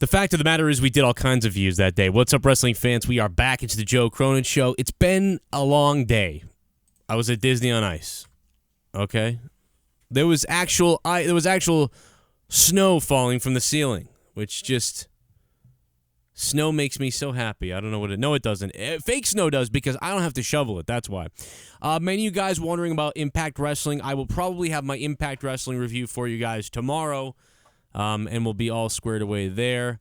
The fact of the matter is we did all kinds of views that day. What's up, wrestling fans? We are back. It's the Joe Cronin Show. It's been a long day. I was at Disney on Ice. Okay? There was actual snow falling from the ceiling, which just... Snow makes me so happy. I don't know what it... No, it doesn't. Fake snow does because I don't have to shovel it. That's why. Many of you guys wondering about Impact Wrestling. I will probably have my Impact Wrestling review for you guys tomorrow. And we'll be all squared away there.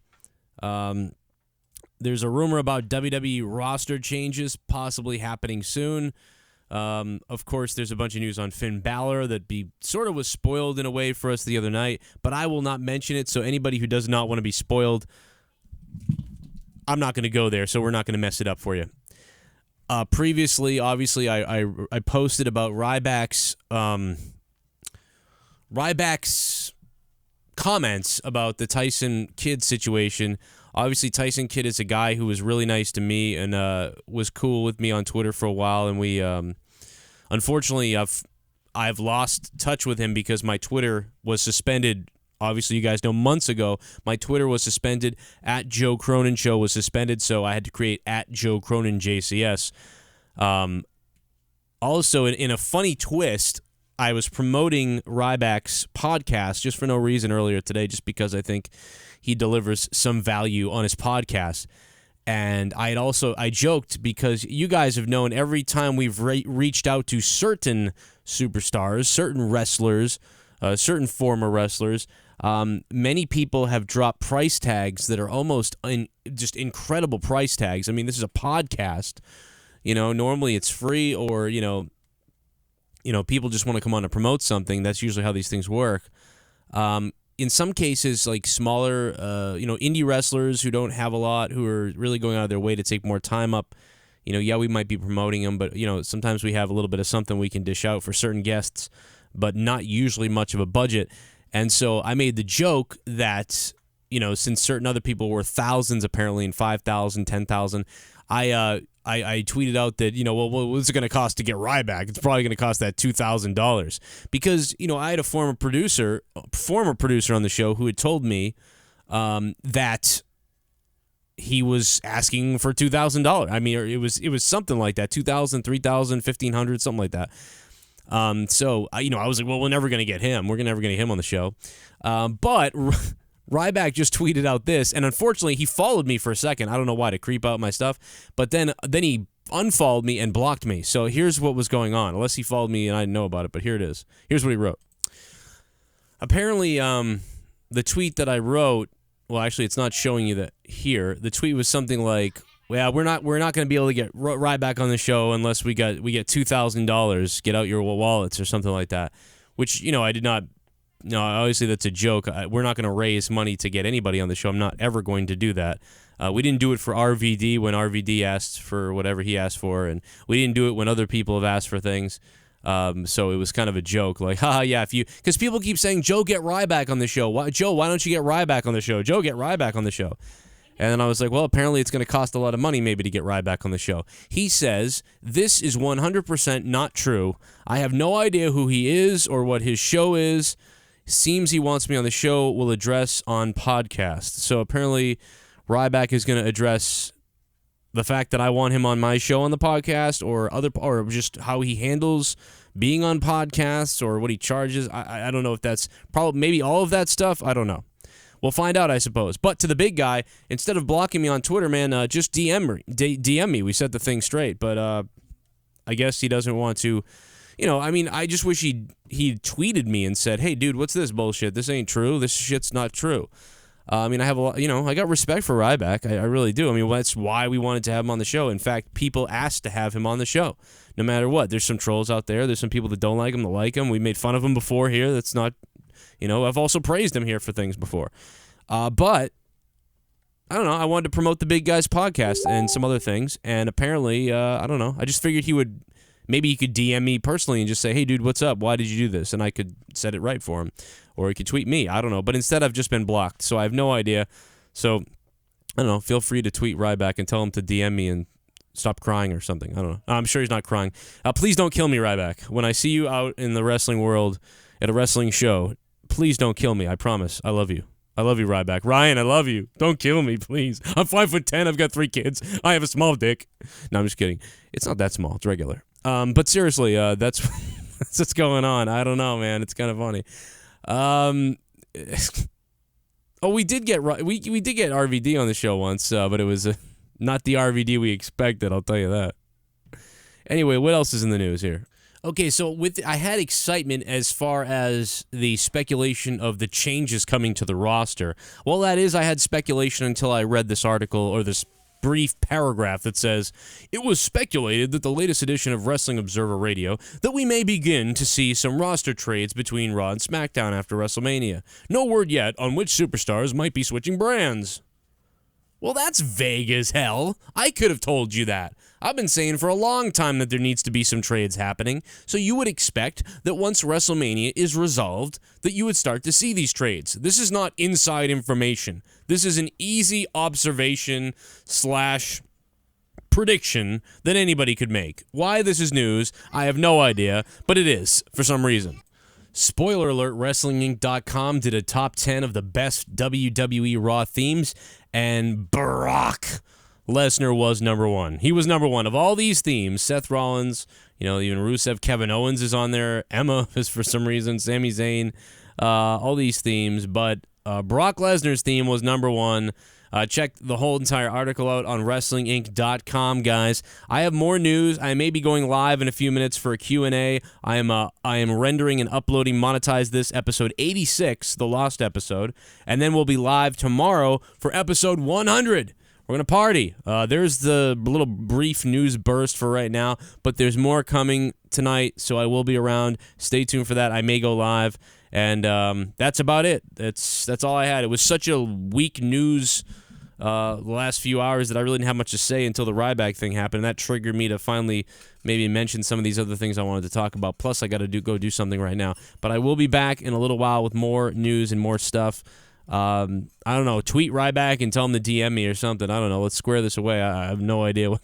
There's a rumor about WWE roster changes possibly happening soon. Of course, there's a bunch of news on Finn Balor that sort of was spoiled in a way for us the other night, but I will not mention it, so anybody who does not want to be spoiled, I'm not going to go there, so we're not going to mess it up for you. Previously, obviously, I posted about Ryback's comments about the Tyson Kidd situation. Obviously, Tyson Kidd is a guy who was really nice to me and was cool with me on Twitter for a while, and we unfortunately I've lost touch with him because my Twitter was suspended. Obviously, you guys know months ago my Twitter was suspended. At Joe Cronin Show was suspended, so I had to create at Joe Cronin JCS. Also, in a funny twist, I was promoting Ryback's podcast just for no reason earlier today, just because I think he delivers some value on his podcast. And I joked because you guys have known every time we've reached out to certain superstars, certain wrestlers, certain former wrestlers, many people have dropped price tags that are almost just incredible price tags. I mean, this is a podcast. Normally it's free or, people just want to come on and promote something. That's usually how these things work. In some cases, like smaller, indie wrestlers who don't have a lot, who are really going out of their way to take more time up, we might be promoting them, but, sometimes we have a little bit of something we can dish out for certain guests, but not usually much of a budget. And so I made the joke that, since certain other people were thousands apparently in 5,000, 10,000, I tweeted out that, what's it going to cost to get Ryback? It's probably going to cost that $2,000 because, I had a former producer on the show who had told me that he was asking for $2,000. I mean, it was something like that, $2,000, $3,000, $1,500, something like that. So I was like, well, we're never going to get him. We're never going to get him on the show. But Ryback just tweeted out this, and unfortunately, he followed me for a second. I don't know why, to creep out my stuff. But then he unfollowed me and blocked me. So here's what was going on. Unless he followed me and I didn't know about it, but here it is. Here's what he wrote. Apparently, the tweet that I wrote, well, actually, it's not showing you that here. The tweet was something like, well, we're not going to be able to get Ryback on the show unless we get $2,000. Get out your wallets or something like that. Which, I did not. No, obviously that's a joke. We're not going to raise money to get anybody on the show. I'm not ever going to do that. We didn't do it for RVD when RVD asked for whatever he asked for, and we didn't do it when other people have asked for things. So it was kind of a joke, like, haha, yeah, because people keep saying, Joe, get Ryback on the show. Joe, why don't you get Ryback on the show? Joe, get Ryback on the show. And then I was like, well, apparently it's going to cost a lot of money maybe to get Ryback on the show. He says, this is 100% not true. I have no idea who he is or what his show is. Seems he wants me on the show, will address on podcast. So apparently Ryback is going to address the fact that I want him on my show on the podcast or just how he handles being on podcasts or what he charges. I don't know if that's probably maybe all of that stuff. I don't know. We'll find out, I suppose. But to the big guy, instead of blocking me on Twitter, man, just DM me. We set the thing straight. But I guess he doesn't want to. I just wish he tweeted me and said, hey, dude, what's this bullshit? This ain't true. This shit's not true. I have a lot, I got respect for Ryback. I really do. That's why we wanted to have him on the show. In fact, people asked to have him on the show, no matter what. There's some trolls out there. There's some people that don't like him, that like him. We made fun of him before here. That's not, I've also praised him here for things before. But, I don't know. I wanted to promote the Big Guys podcast and some other things. And apparently, I don't know. I just figured maybe he could DM me personally and just say, hey, dude, what's up? Why did you do this? And I could set it right for him. Or he could tweet me. I don't know. But instead, I've just been blocked. So I have no idea. So, I don't know. Feel free to tweet Ryback and tell him to DM me and stop crying or something. I don't know. I'm sure he's not crying. Please don't kill me, Ryback. When I see you out in the wrestling world at a wrestling show, please don't kill me. I promise. I love you. I love you, Ryback. Ryan, I love you. Don't kill me, please. I'm 5'10". I've got 3 kids. I have a small dick. No, I'm just kidding. It's not that small. It's regular. But seriously, that's that's what's going on. I don't know, man. It's kind of funny. We did get RVD on the show once, but it was not the RVD we expected. I'll tell you that. Anyway, what else is in the news here? Okay, so I had excitement as far as the speculation of the changes coming to the roster. Well, that is, I had speculation until I read this article or this brief paragraph that says, it was speculated that the latest edition of Wrestling Observer Radio that we may begin to see some roster trades between Raw and SmackDown after WrestleMania. No word yet on which superstars might be switching brands. Well, that's vague as hell. I could have told you that. I've been saying for a long time that there needs to be some trades happening, so you would expect that once WrestleMania is resolved, that you would start to see these trades. This is not inside information. This is an easy observation / prediction that anybody could make. Why this is news, I have no idea, but it is, for some reason. Spoiler alert, WrestlingInc.com did a top 10 of the best WWE Raw themes, and Brock Lesnar was number one. He was number one. Of all these themes, Seth Rollins, even Rusev, Kevin Owens is on there, Emma is for some reason, Sami Zayn, all these themes, but Brock Lesnar's theme was number one. Check the whole entire article out on WrestlingInc.com, guys. I have more news. I may be going live in a few minutes for a Q&A. I am rendering and uploading Monetize This episode 86, the lost episode, and then we'll be live tomorrow for episode 100. We're going to party. There's the little brief news burst for right now, but there's more coming tonight, so I will be around. Stay tuned for that. I may go live, and that's about it. That's all I had. It was such a weak news the last few hours that I really didn't have much to say until the Ryback thing happened, and that triggered me to finally maybe mention some of these other things I wanted to talk about. Plus, I got to go do something right now. But I will be back in a little while with more news and more stuff. I don't know, tweet Ryback and tell him to DM me or something. I don't know. Let's square this away. I have no idea what.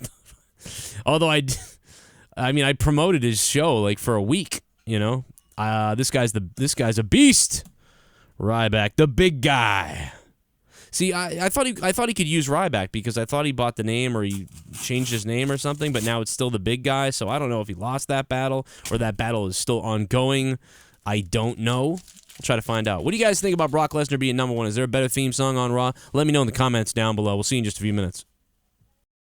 Although I promoted his show for a week. This guy's a beast. Ryback, the big guy. See, I thought he could use Ryback because I thought he bought the name or he changed his name or something, but now it's still the big guy. So I don't know if he lost that battle or that battle is still ongoing. I don't know. I'll try to find out. What do you guys think about Brock Lesnar being number one? Is there a better theme song on Raw? Let me know in the comments down below. We'll see you in just a few minutes.